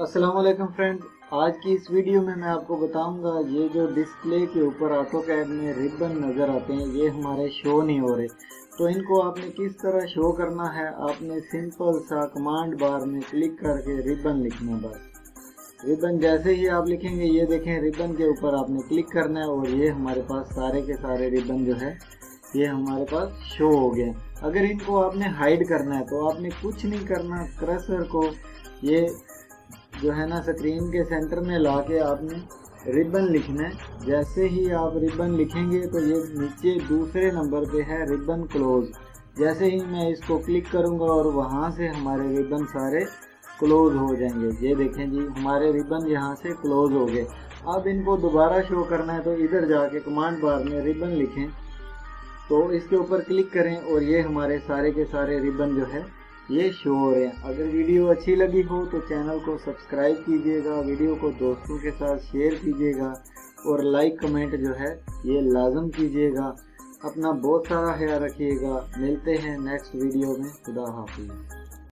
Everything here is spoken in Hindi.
अस्सलाम वालेकुम फ्रेंड्स, आज की इस वीडियो में मैं आपको बताऊंगा ये जो डिस्प्ले के ऊपर ऑटोकैड में रिबन नज़र आते हैं ये हमारे शो नहीं हो रहे। तो इनको आपने किस तरह शो करना है, आपने सिंपल सा कमांड बार में क्लिक करके रिबन लिखना है। बस रिबन जैसे ही आप लिखेंगे ये देखें रिबन के ऊपर आपने क्लिक करना है और ये हमारे पास सारे के सारे रिबन जो है ये हमारे पास शो हो गए। अगर इनको आपने हाइड करना है तो आपने कुछ नहीं करना, कर्सर को ये जो है ना स्क्रीन के सेंटर में ला के आपने रिबन लिखना है। जैसे ही आप रिबन लिखेंगे तो ये नीचे दूसरे नंबर पे है रिबन क्लोज। जैसे ही मैं इसको क्लिक करूंगा और वहां से हमारे रिबन सारे क्लोज हो जाएंगे। ये देखें जी हमारे रिबन यहाँ से क्लोज हो गए। अब इनको दोबारा शो करना है तो इधर जाके कमांड बार में रिबन लिखें तो इसके ऊपर क्लिक करें और ये हमारे सारे के सारे रिबन जो है ये शो हो रहे हैं। अगर वीडियो अच्छी लगी हो तो चैनल को सब्सक्राइब कीजिएगा, वीडियो को दोस्तों के साथ शेयर कीजिएगा और लाइक कमेंट जो है ये लाजम कीजिएगा। अपना बहुत सारा ख्याल रखिएगा। मिलते हैं नेक्स्ट वीडियो में। खुदा हाफिज़।